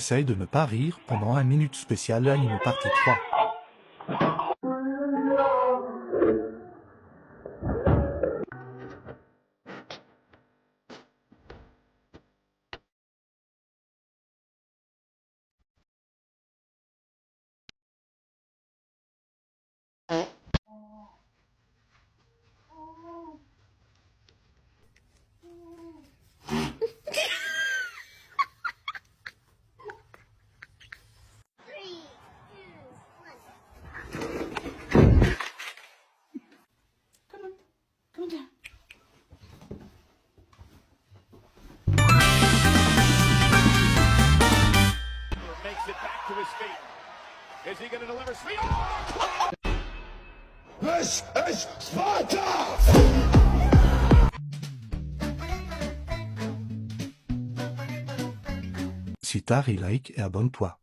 Essaye de ne pas rire pendant un minute spécial anime partie 3. Come down. Makes it back to his feet. Is he going to deliver speed? This is Sparta! Si t'as like et abonne-toi.